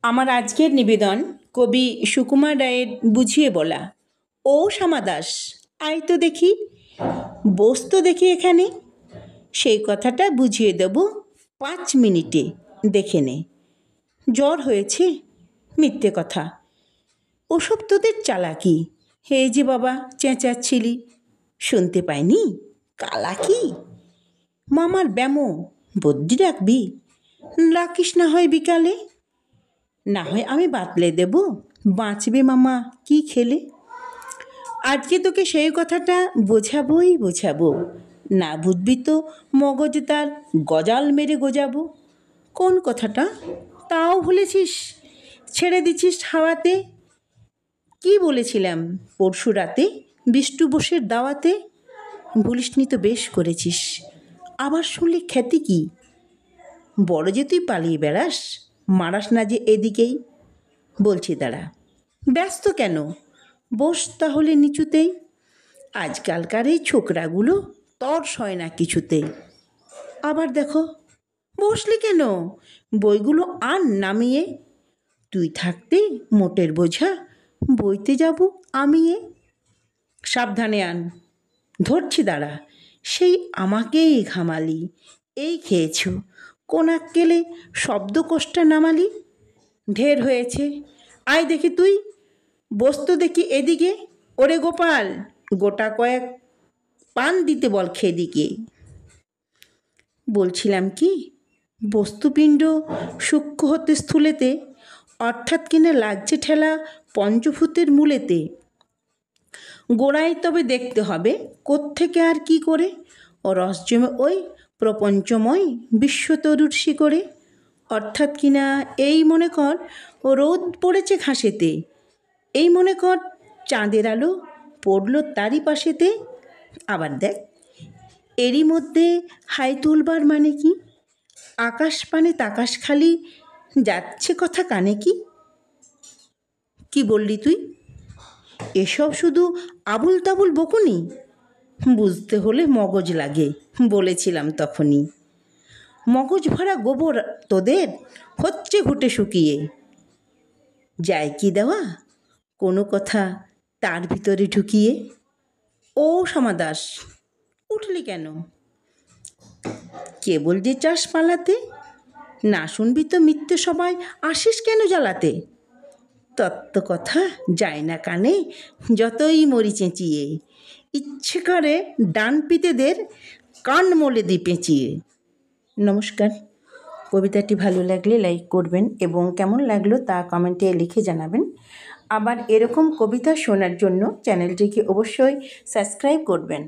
আমার আজকের নিবেদন কবি সুকুমার রায়ের বুঝিয়ে বলা। ও শ্যামা দাস, আয় তো দেখি, বস তো দেখি এখানে। সেই কথাটা বুঝিয়ে দেব 5 মিনিটে, দেখে নে। জ্বর হয়েছে? মিথ্যে কথা, ওসব তোদের চালাকি। হে যে বাবা চেঁচাচ্ছিলি, শুনতে পাইনি? কালাকি মামার ব্যামো বদ্যি রাখবি, রাখিস না হয় বিকালে। না হয় আমি বাতলে দেব, বাঁচবে মামা কি খেলে। আজকে তোকে সেই কথাটা বোঝাবো, না বুঝবি তো মগজ তার গজাল মেরে গোজাবো। কোন কথাটা তাও ভুলেছিস, ছেড়ে দিছিস হাওয়াতে। কি বলেছিলাম পরশু রাতে বিষ্টু বোসের দাওয়াতে? ভুলিসনি তো, বেশ করেছিস। আবার শুনলি খ্যাতি কি, বড় যে তুই পালিয়ে বেড়াস, মারাস না যে এদিকেই। বলছি দাঁড়া, ব্যস্ত কেন, বস তাহলে নিচুতেই। আজকালকার এই ছোকরাগুলো তর সয় না কিছুতেই। আবার দেখো, বসলি কেন, বইগুলো আন নামিয়ে। তুই থাকতে মোটের বোঝা বইতে যাব আমিয়ে। সাবধানে আন, ধরছি দাঁড়া, সেই আমাকেই ঘামালি। এই খেয়েছ কোন আক্কেলে শব্দকোষটা নামালি। ঢের হয়েছে, আয় দেখি তুই, বসতো দেখি এদিকে। ওরে গোপাল, গোটা কয়েক পান দিতে বল খেদিকে। বলছিলাম কি, বস্তুপিণ্ড সূক্ষ্ম হতে স্থূলেতে, অর্থাৎ কিনা লাগছে ঠেলা পঞ্চভূতের মূলেতে। গোড়ায় তবে দেখতে হবে কোত্থেকে আর কি করে ও রস জমে ওই প্রপঞ্চময় বিশ্বতরুর শিকড়ে। অর্থাৎ কিনা এই মনে কর ও রোদ পড়েছে ঘাসেতে, এই মনে কর চাঁদের আলো পড়ল তারই পাশেতে। আবার দেখ, এরই মধ্যে হাই তুলবার মানে কি, আকাশ পানে তাকাশ খালি যাচ্ছে কথা কানে কি। কি বললি তুই? এসব শুধু আবুল তাবুল বকুনি, বুঝতে হলে মগজ লাগে, বলেছিলাম তখনই। মগজ ভরা গোবর তোদের হচ্ছে ঘুটে শুকিয়ে। যায় কি দেওয়া কোনো কথা তার ভিতরে ঢুকিয়ে। ও শ্যামা দাস, উঠলি কেন? কেবল যে চাস পালাতে, না শুনবি তো মিথ্যে সবাই আসিস কেন জ্বালাতে। তত্ত্ব কথা যায় না কানে, যতই মরি চেঁচিয়ে। ইচ্ছে করে ডান পিতেদের কান মলে দি পেঁচিয়ে। নমস্কার। কবিতাটি ভালো লাগলে লাইক করবেন এবং কেমন লাগলো তা কমেন্টে লিখে জানাবেন। আবার এরকম কবিতা শোনার জন্য চ্যানেলটিকে অবশ্যই সাবস্ক্রাইব করবেন।